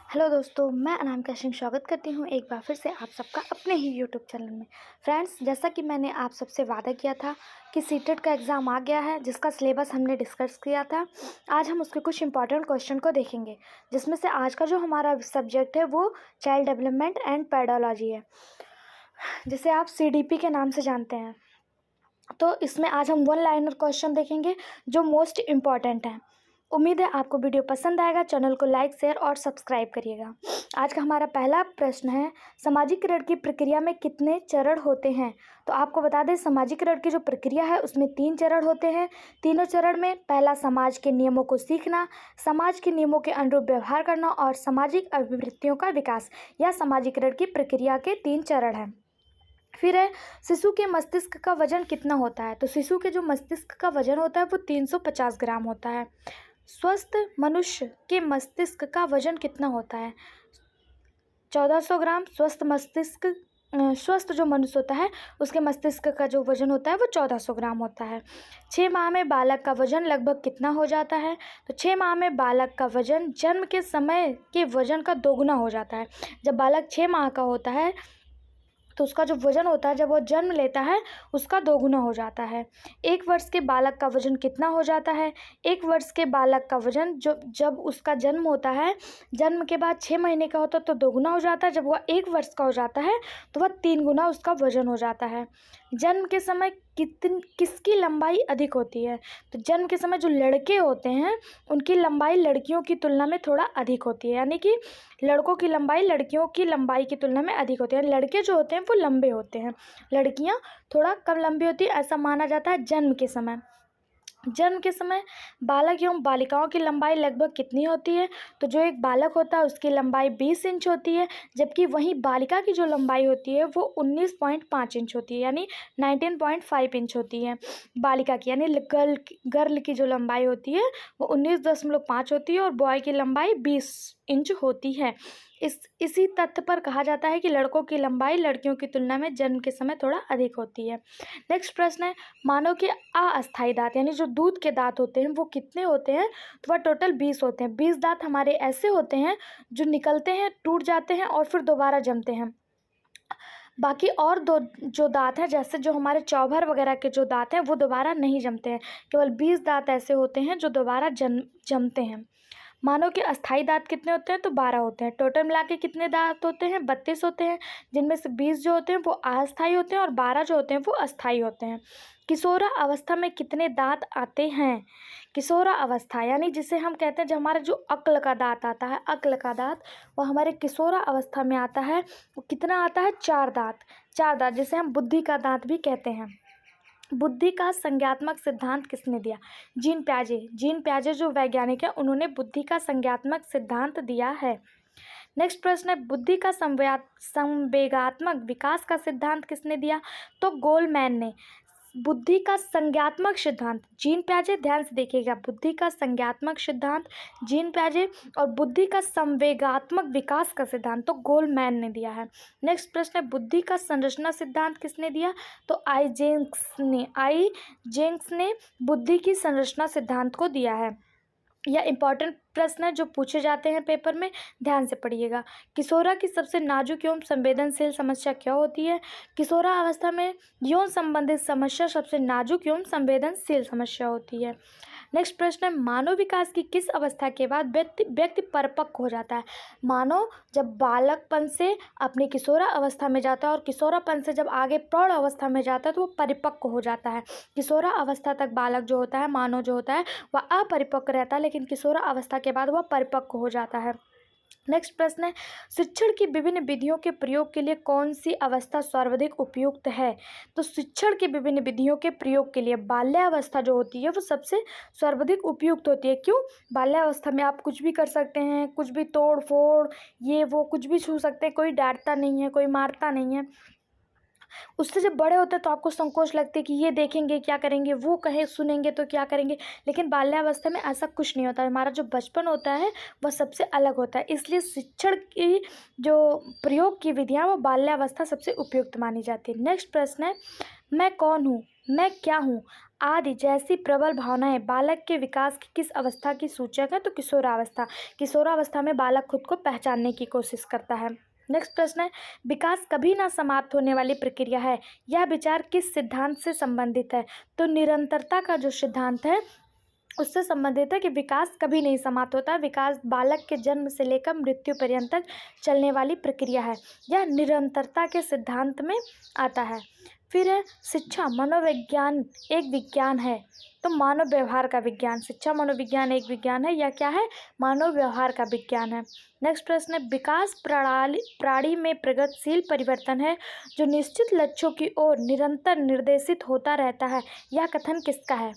Hello दोस्तों, मैं अनामिका सिंह स्वागत करती हूँ एक बार फिर से आप सबका अपने ही यूट्यूब चैनल में। फ्रेंड्स, जैसा कि मैंने आप सबसे वादा किया था कि सीटेट का एग्ज़ाम आ गया है, जिसका सिलेबस हमने डिस्कस किया था। आज हम उसके कुछ इंपॉर्टेंट क्वेश्चन को देखेंगे, जिसमें से आज का जो हमारा सब्जेक्ट है वो चाइल्ड डेवलपमेंट एंड पेडोलॉजी है, जिसे आप CDP के नाम से जानते हैं। तो इसमें आज हम वन लाइनर क्वेश्चन देखेंगे जो मोस्ट इम्पॉर्टेंट हैं। उम्मीद है आपको वीडियो पसंद आएगा। चैनल को लाइक, शेयर और सब्सक्राइब करिएगा। आज का हमारा पहला प्रश्न है, सामाजिकरण की प्रक्रिया में कितने चरण होते हैं? तो आपको बता दें, सामाजिकरण की जो प्रक्रिया है उसमें 3 चरण होते हैं। तीनों चरण में पहला समाज के नियमों को सीखना, समाज के नियमों के अनुरूप व्यवहार करना और सामाजिक अभिवृत्तियों का विकास। यह सामाजिकरण की प्रक्रिया के 3 चरण हैं। फिर है, शिशु के मस्तिष्क का वजन कितना होता है? तो शिशु के जो मस्तिष्क का वजन होता है वो 350 ग्राम होता है। स्वस्थ मनुष्य के मस्तिष्क का वजन कितना होता है? 1400 ग्राम। स्वस्थ जो मनुष्य होता है उसके मस्तिष्क का जो वजन होता है वो 1400 ग्राम होता है। 6 माह में बालक का वजन लगभग कितना हो जाता है? तो 6 माह में बालक का वजन जन्म के समय के वजन का दोगुना हो जाता है। जब बालक 6 माह का होता है तो उसका जो वजन होता है जब वो जन्म लेता है उसका दोगुना हो जाता है। 1 वर्ष के बालक का वजन कितना हो जाता है? 1 वर्ष के बालक का वजन जब उसका जन्म होता है, जन्म के बाद 6 महीने का होता है तो दोगुना हो जाता है। जब वह 1 वर्ष का हो जाता है तो वह 3 गुना उसका वजन हो जाता है। जन्म के समय किसकी लंबाई अधिक होती है? तो जन्म के समय जो लड़के होते हैं उनकी लंबाई लड़कियों की तुलना में थोड़ा अधिक होती है, यानी कि लड़कों की लंबाई लड़कियों की लंबाई की तुलना में अधिक होती है। लड़के जो होते हैं वो लंबे होते हैं, लड़कियां थोड़ा कम लंबी होती है, ऐसा माना जाता है जन्म के समय। जन्म के समय बालक एवं बालिकाओं की लंबाई लगभग कितनी होती है? तो जो एक बालक होता है उसकी लंबाई 20 इंच होती है, जबकि वहीं बालिका की जो लंबाई होती है वो 19.5 इंच होती है, यानी 19.5 इंच होती है बालिका की। यानी गर्ल की जो लंबाई होती है वो 19.5 होती है और बॉय की लंबाई 20 इंच होती है। इसी तथ्य पर कहा जाता है कि लड़कों की लंबाई लड़कियों की तुलना में जन्म के समय थोड़ा अधिक होती है। नेक्स्ट प्रश्न है, मानव के अस्थायी दांत यानी जो दूध के दांत होते हैं वो कितने होते हैं? तो वह टोटल 20 होते हैं। 20 दांत हमारे ऐसे होते हैं जो निकलते हैं, टूट जाते हैं और फिर दोबारा जमते हैं। बाकी और दो जो दांत हैं, जैसे जो हमारे चौभर वगैरह के जो दांत हैं वो दोबारा नहीं जमते हैं। केवल 20 दांत ऐसे होते हैं जो दोबारा जमते हैं। मानव के अस्थायी दांत कितने होते हैं? तो 12 होते हैं। टोटल मिला के कितने दांत होते हैं? 32 होते हैं, जिनमें से 20 जो होते हैं वो अस्थायी होते हैं और 12 जो होते हैं वो अस्थायी होते हैं। किशोरा अवस्था में कितने दांत आते हैं? किशोरा अवस्था यानी जिसे हम कहते हैं, जब हमारा जो अक्ल का दांत आता है, अक्ल का दांत वो हमारे किशोरा अवस्था में आता है। वो कितना आता है? 4 दांत। 4 दांत, जिसे हम बुद्धि का दांत भी कहते हैं। बुद्धि का संज्ञात्मक सिद्धांत किसने दिया? जीन प्याजे। जीन प्याजे जो वैज्ञानिक है उन्होंने बुद्धि का संज्ञात्मक सिद्धांत दिया है। नेक्स्ट प्रश्न है, बुद्धि का संवेगात्मक विकास का सिद्धांत किसने दिया? तो गोलमैन ने। बुद्धि का संज्ञात्मक सिद्धांत जीन प्याजे, ध्यान से देखिएगा, बुद्धि का संज्ञात्मक सिद्धांत जीन प्याजे और बुद्धि का संवेगात्मक विकास का सिद्धांत तो गोलमैन ने दिया है। नेक्स्ट प्रश्न है, बुद्धि का संरचना सिद्धांत किसने दिया? तो आईजेंक्स ने बुद्धि की संरचना सिद्धांत को दिया है। यह इंपॉर्टेंट प्रश्न है जो पूछे जाते हैं पेपर में, ध्यान से पढ़िएगा। किशोरा की सबसे नाजुक एवं संवेदनशील समस्या क्या होती है? किशोरा अवस्था में यौन संबंधित समस्या सबसे नाजुक एवं संवेदनशील समस्या होती है। नेक्स्ट प्रश्न है, मानव विकास की किस अवस्था के बाद व्यक्ति परिपक्व हो जाता है? मानव जब बालकपन से अपनी किशोरा अवस्था में जाता है और किशोरापन से जब आगे प्रौढ़ अवस्था में जाता है तो वो परिपक्व हो जाता है। किशोरा अवस्था तक बालक जो होता है, मानव जो होता है, वह अपरिपक्व रहता है, लेकिन किशोरा अवस्था के बाद वह परिपक्व हो जाता है। नेक्स्ट प्रश्न है, शिक्षण की विभिन्न विधियों के प्रयोग के लिए कौन सी अवस्था सर्वाधिक उपयुक्त है? तो शिक्षण की विभिन्न विधियों के प्रयोग के लिए बाल्यावस्था जो होती है वो सबसे सर्वाधिक उपयुक्त होती है। क्यों? बाल्यावस्था में आप कुछ भी कर सकते हैं, कुछ भी तोड़ फोड़ ये वो कुछ भी छू सकते हैं, कोई डांटता नहीं है, कोई मारता नहीं है। उससे जब बड़े होते हैं तो आपको संकोच लगती है कि ये देखेंगे क्या करेंगे, वो कहे सुनेंगे तो क्या करेंगे, लेकिन बाल्यावस्था में ऐसा कुछ नहीं होता। हमारा जो बचपन होता है वह सबसे अलग होता है, इसलिए शिक्षण की जो प्रयोग की विधियाँ वो बाल्यावस्था सबसे उपयुक्त मानी जाती है। नेक्स्ट प्रश्न है, मैं कौन हूँ, मैं क्या हूँ? आदि जैसी प्रबल भावनाएं बालक के विकास की किस अवस्था की सूचक है? तो किशोरावस्था। किशोरावस्था में बालक खुद को पहचानने की कोशिश करता है। नेक्स्ट प्रश्न है, विकास कभी ना समाप्त होने वाली प्रक्रिया है, यह विचार किस सिद्धांत से संबंधित है? तो निरंतरता का जो सिद्धांत है उससे संबंधित है कि विकास कभी नहीं समाप्त होता। विकास बालक के जन्म से लेकर मृत्यु पर्यंत तक चलने वाली प्रक्रिया है, यह निरंतरता के सिद्धांत में आता है। फिर है, शिक्षा मनोविज्ञान एक विज्ञान है, तो मानव व्यवहार का विज्ञान। शिक्षा मनोविज्ञान एक विज्ञान है, या क्या है? मानव व्यवहार का विज्ञान है। नेक्स्ट प्रश्न है, विकास प्राणी में प्रगतिशील परिवर्तन है जो निश्चित लक्ष्यों की ओर निरंतर निर्देशित होता रहता है, यह कथन किसका है?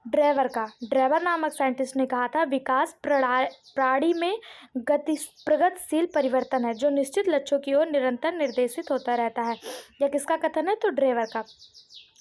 ड्रेवर का। ड्रेवर नामक साइंटिस्ट ने कहा था विकास प्राणी में प्रगतिशील परिवर्तन है जो निश्चित लक्ष्यों की ओर निरंतर निर्देशित होता रहता है। यह किसका कथन है? तो ड्रेवर का।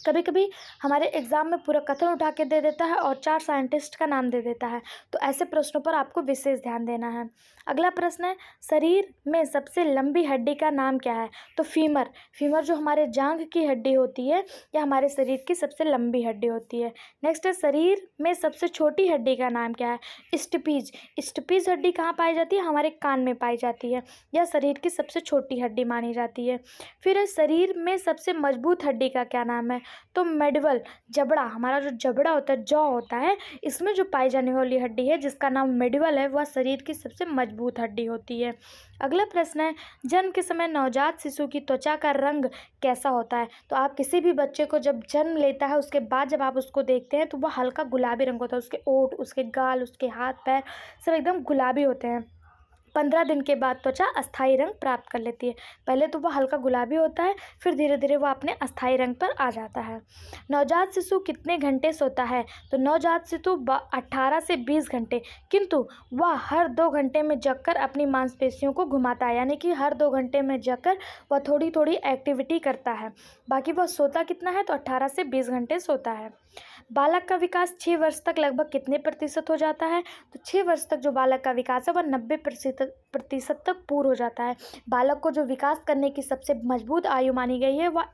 कभी कभी हमारे एग्जाम में पूरा कथन उठा के दे देता है और 4 साइंटिस्ट का नाम दे देता है, तो ऐसे प्रश्नों पर आपको विशेष ध्यान देना है। अगला प्रश्न है, शरीर में सबसे लंबी हड्डी का नाम क्या है? तो फीमर। फीमर जो हमारे जांघ की हड्डी होती है, यह हमारे शरीर की सबसे लंबी हड्डी होती है। नेक्स्ट है, शरीर में सबसे छोटी हड्डी का नाम क्या है? स्टपीज। स्टपीज हड्डी कहाँ पाई जाती है? हमारे कान में पाई जाती है, यह शरीर की सबसे छोटी हड्डी मानी जाती है। फिर है, शरीर में सबसे मजबूत हड्डी का क्या नाम है? तो मेडुवल। जबड़ा, हमारा जो जबड़ा होता है, जॉ होता है, इसमें जो पाई जाने वाली हड्डी है जिसका नाम मेडुवल है, वह शरीर की सबसे मजबूत हड्डी होती है। अगला प्रश्न है, जन्म के समय नवजात शिशु की त्वचा का रंग कैसा होता है? तो आप किसी भी बच्चे को जब जन्म लेता है उसके बाद जब आप उसको देखते हैं तो वह हल्का गुलाबी रंग होता है, उसके ओंठ, उसके गाल, उसके हाथ पैर सब एकदम गुलाबी होते हैं। 15 दिन के बाद त्वचा अस्थायी रंग प्राप्त कर लेती है। पहले तो वह हल्का गुलाबी होता है, फिर धीरे धीरे वह अपने अस्थायी रंग पर आ जाता है। नवजात शिशु कितने घंटे सोता है? तो नवजात शिशु 18 से 20 घंटे, किंतु वह हर 2 घंटे में जगकर अपनी मांसपेशियों को घुमाता है, यानी कि हर 2 घंटे में जगकर वह थोड़ी थोड़ी एक्टिविटी करता है। बाकी वह सोता कितना है? तो 18 से 20 घंटे सोता है। बालक का विकास 6 वर्ष तक लगभग कितने प्रतिशत हो जाता है? तो 6 वर्ष तक जो बालक का विकास है वह 90% तक पूर्ण हो जाता है। बालक को जो विकास करने की सबसे मजबूत आयु मानी गई है वह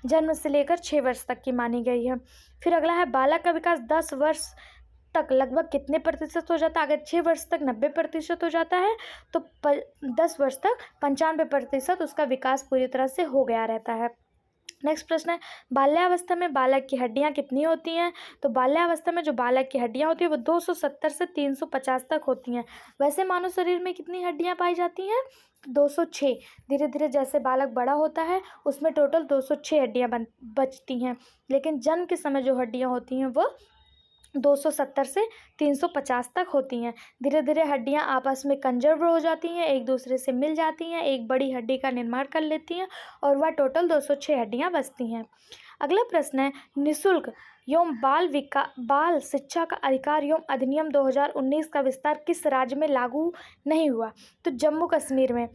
जन्म से लेकर 6 वर्ष तक की मानी गई है। फिर अगला है, बालक का विकास 10 वर्ष तक लगभग कितने प्रतिशत हो जाता है? अगर 6 वर्ष तक 90% हो जाता है तो 10 वर्ष तक 95% उसका विकास पूरी तरह से हो गया रहता है। नेक्स्ट प्रश्न है, बाल्यावस्था में बालक की हड्डियां कितनी होती हैं? तो बाल्यावस्था में जो बालक की हड्डियां होती हैं वो 270 से 350 तक होती हैं। वैसे मानव शरीर में कितनी हड्डियां पाई जाती हैं? 206। धीरे धीरे जैसे बालक बड़ा होता है उसमें टोटल 206 हड्डियां बचती हैं, लेकिन जन्म के समय जो हड्डियां होती हैं वो 270 से 350 तक होती हैं। धीरे धीरे हड्डियां आपस में कंजर्व हो जाती हैं, एक दूसरे से मिल जाती हैं, एक बड़ी हड्डी का निर्माण कर लेती हैं और वह टोटल 206 हड्डियां बचती हैं। अगला प्रश्न है, निःशुल्क एवं बाल शिक्षा का अधिकार एवं अधिनियम 2019 का विस्तार किस राज्य में लागू नहीं हुआ? तो जम्मू कश्मीर में।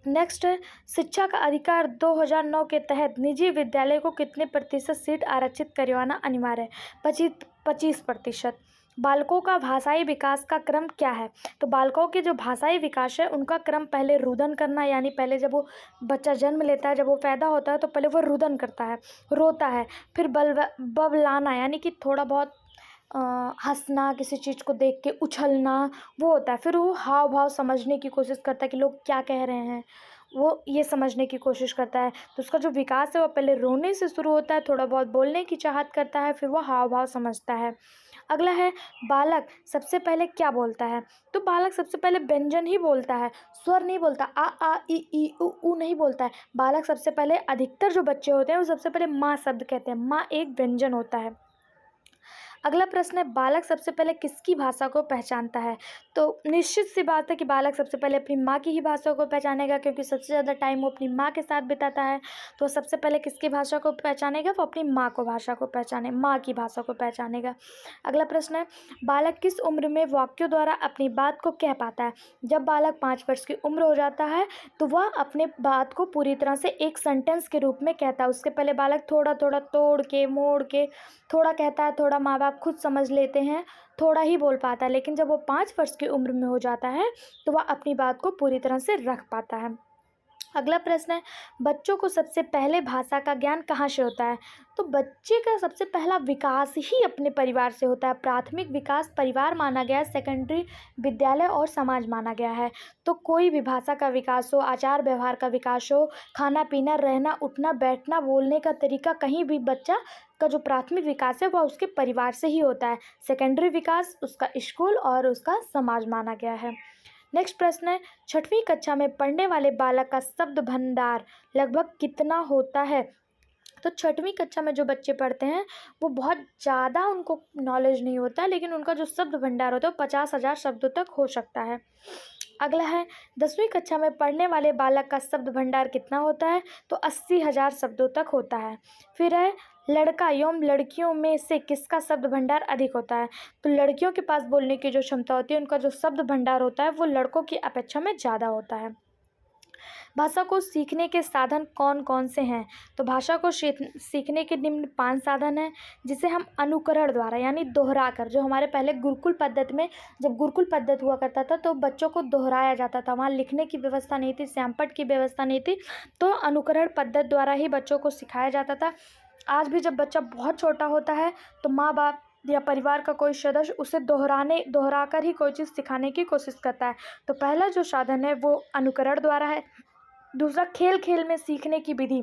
नेक्स्ट है, शिक्षा का अधिकार 2009 के तहत निजी विद्यालय को कितने प्रतिशत सीट आरक्षित करवाना अनिवार्य है? 25%। बालकों का भाषाई विकास का क्रम क्या है? तो बालकों के जो भाषाई विकास है उनका क्रम पहले रुदन करना, यानी पहले जब वो बच्चा जन्म लेता है, जब वो पैदा होता है तो पहले वो रुदन करता है, रोता है। फिर बबलाना, यानी कि थोड़ा बहुत हंसना, किसी चीज़ को देख के उछलना, वो होता है। फिर वो हाव भाव समझने की कोशिश करता है कि लोग क्या कह रहे हैं, वो ये समझने की कोशिश करता है। तो उसका जो विकास है वो पहले रोने से शुरू होता है, थोड़ा बहुत बोलने की चाहत करता है, फिर वो हाव भाव समझता है। अगला है, बालक सबसे पहले क्या बोलता है? तो बालक सबसे पहले व्यंजन ही बोलता है, स्वर नहीं बोलता, आ ई उ नहीं बोलता है। बालक सबसे पहले, अधिकतर जो बच्चे होते हैं वो सबसे पहले माँ शब्द कहते हैं, माँ एक व्यंजन होता है। अगला प्रश्न है, बालक सबसे पहले किसकी भाषा को पहचानता है? तो निश्चित सी बात है कि बालक सबसे पहले अपनी माँ की ही भाषा को पहचानेगा, क्योंकि सबसे ज़्यादा टाइम वो अपनी माँ के साथ बिताता है। तो सबसे पहले किसकी भाषा को पहचानेगा? वो अपनी माँ की भाषा को पहचानेगा। अगला प्रश्न है, बालक किस उम्र में वाक्यों द्वारा अपनी बात को कह पाता है? जब बालक 5 वर्ष की उम्र हो जाता है तो वह अपने बात को पूरी तरह से एक सेंटेंस के रूप में कहता है। उसके पहले बालक थोड़ा थोड़ा तोड़ के मोड़ के थोड़ा कहता है, थोड़ा माँ बाप खुद समझ लेते हैं, थोड़ा ही बोल पाता है। लेकिन जब वो 5 वर्ष की उम्र में हो जाता है तो वह अपनी बात को पूरी तरह से रख पाता है। अगला प्रश्न है, बच्चों को सबसे पहले भाषा का ज्ञान कहाँ से होता है? तो बच्चे का सबसे पहला विकास ही अपने परिवार से होता है। प्राथमिक विकास परिवार माना गया है, सेकेंडरी विद्यालय और समाज माना गया है। तो कोई भी भाषा का विकास हो, आचार व्यवहार का विकास हो, खाना पीना, रहना, उठना, बैठना, बोलने का तरीका, कहीं भी बच्चा का जो प्राथमिक विकास है वह उसके परिवार से ही होता है। सेकेंडरी विकास उसका स्कूल और उसका समाज माना गया है। नेक्स्ट प्रश्न है, 6वीं कक्षा में पढ़ने वाले बालक का शब्द भंडार लगभग कितना होता है? तो 6वीं कक्षा में जो बच्चे पढ़ते हैं वो बहुत ज़्यादा उनको नॉलेज नहीं होता है, लेकिन उनका जो शब्द भंडार होता है वो 50,000 शब्दों तक हो सकता है। अगला है, 10वीं कक्षा में पढ़ने वाले बालक का शब्द भंडार कितना होता है? तो 80,000 शब्दों तक होता है। फिर है, लड़का एवं लड़कियों में से किसका शब्द भंडार अधिक होता है? तो लड़कियों के पास बोलने की जो क्षमता होती है, उनका जो शब्द भंडार होता है वो लड़कों की अपेक्षा में ज़्यादा होता है। भाषा को सीखने के साधन कौन कौन से हैं? तो भाषा को सीखने के निम्न 5 साधन हैं, जिसे हम अनुकरण द्वारा यानी दोहरा कर, जो हमारे पहले गुरुकुल पद्धति में, जब गुरुकुल पद्धति हुआ करता था तो बच्चों को दोहराया जाता था, वहाँ लिखने की व्यवस्था नहीं थी, श्यामपट्ट की व्यवस्था नहीं थी, तो अनुकरण पद्धति द्वारा ही बच्चों को सिखाया जाता था। आज भी जब बच्चा बहुत छोटा होता है तो माँ बाप या परिवार का कोई सदस्य उसे दोहरा कर ही कोई चीज़ सिखाने की कोशिश करता है। तो पहला जो साधन है वो अनुकरण द्वारा है। दूसरा, खेल खेल में सीखने की विधि,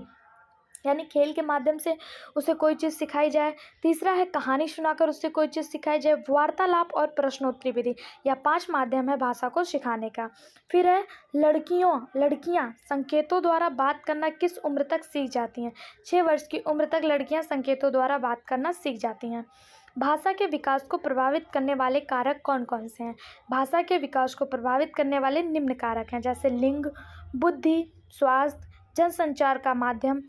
यानी खेल के माध्यम से उसे कोई चीज़ सिखाई जाए। तीसरा है, कहानी सुनाकर उससे कोई चीज़ सिखाई जाए। वार्तालाप और प्रश्नोत्तरी विधि, या 5 माध्यम है भाषा को सिखाने का। फिर है, लड़कियां संकेतों द्वारा बात करना किस उम्र तक सीख जाती हैं? 6 वर्ष की उम्र तक लड़कियां संकेतों द्वारा बात करना सीख जाती हैं। भाषा के विकास को प्रभावित करने वाले कारक कौन कौन से हैं? भाषा के विकास को प्रभावित करने वाले निम्न कारक हैं, जैसे लिंग, बुद्धि, स्वास्थ्य, जनसंचार का माध्यम,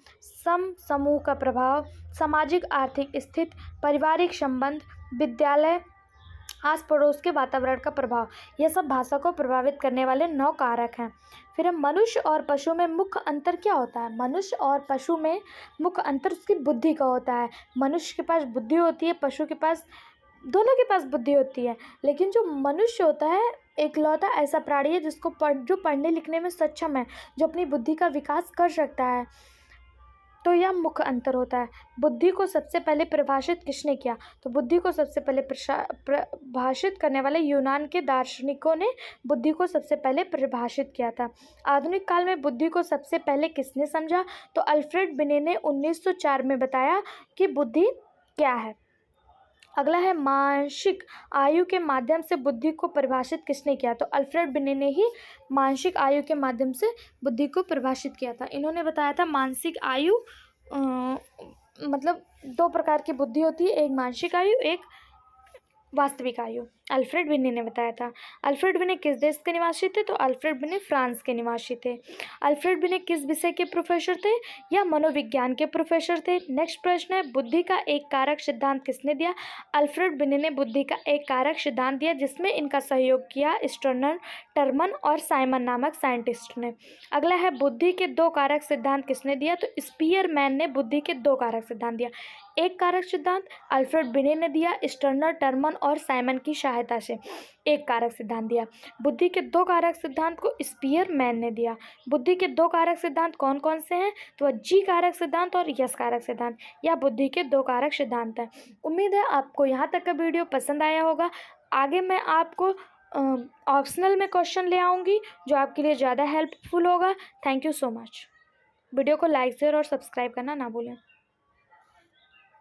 समूह का प्रभाव, सामाजिक आर्थिक स्थिति, पारिवारिक संबंध, विद्यालय, आस पड़ोस के वातावरण का प्रभाव। यह सब भाषा को प्रभावित करने वाले 9 कारक हैं। फिर मनुष्य और पशु में मुख्य अंतर क्या होता है? मनुष्य और पशु में मुख्य अंतर उसकी बुद्धि का होता है। मनुष्य के पास बुद्धि होती है, पशु के पास, दोनों के पास बुद्धि होती है, लेकिन जो मनुष्य होता है एकलौता ऐसा प्राणी है जो पढ़ने लिखने में सक्षम है, जो अपनी बुद्धि का विकास कर सकता है। तो यह मुख्य अंतर होता है। बुद्धि को सबसे पहले परिभाषित किसने किया? तो बुद्धि को सबसे पहले परिभाषित करने वाले यूनान के दार्शनिकों ने बुद्धि को सबसे पहले परिभाषित किया था। आधुनिक काल में बुद्धि को सबसे पहले किसने समझा? तो अल्फ्रेड बिने ने 1904 में बताया कि बुद्धि क्या है। अगला है, मानसिक आयु के माध्यम से बुद्धि को परिभाषित किसने किया? तो अल्फ्रेड बिने ने ही मानसिक आयु के माध्यम से बुद्धि को परिभाषित किया था। इन्होंने बताया था मानसिक आयु मतलब 2 प्रकार की बुद्धि होती है, एक मानसिक आयु, एक वास्तविक आयु। अल्फ्रेड बिने ने बताया था। अल्फ्रेड बिने किस देश के निवासी थे? तो अल्फ्रेड बिने फ्रांस के निवासी थे। अल्फ्रेड बिने किस विषय के प्रोफेसर थे? या मनोविज्ञान के प्रोफेसर थे। नेक्स्ट प्रश्न है, बुद्धि का एक कारक सिद्धांत किसने दिया? अल्फ्रेड बिने ने बुद्धि का एक कारक सिद्धांत दिया, जिसमें इनका सहयोग किया स्टर्नर, टर्मन और साइमन नामक साइंटिस्ट ने। अगला है, बुद्धि के 2 कारक सिद्धांत किसने दिया? तो स्पीयरमैन ने बुद्धि के 2 कारक सिद्धांत दिया। एक कारक सिद्धांत अल्फ्रेड बिने ने दिया, स्टर्नर, टर्मन और साइमन की सहायता से एक कारक सिद्धांत दिया। बुद्धि के 2 कारक सिद्धांत को स्पीयरमैन ने दिया। बुद्धि के 2 कारक सिद्धांत कौन कौन से हैं? तो जी कारक सिद्धांत और यस कारक सिद्धांत, या बुद्धि के 2 कारक सिद्धांत हैं। उम्मीद है आपको यहाँ तक का वीडियो पसंद आया होगा। आगे मैं आपको ऑप्शनल में क्वेश्चन ले आऊँगी जो आपके लिए ज़्यादा हेल्पफुल होगा। Thank you so much. Video को लाइक, शेयर और सब्सक्राइब करना ना भूलें।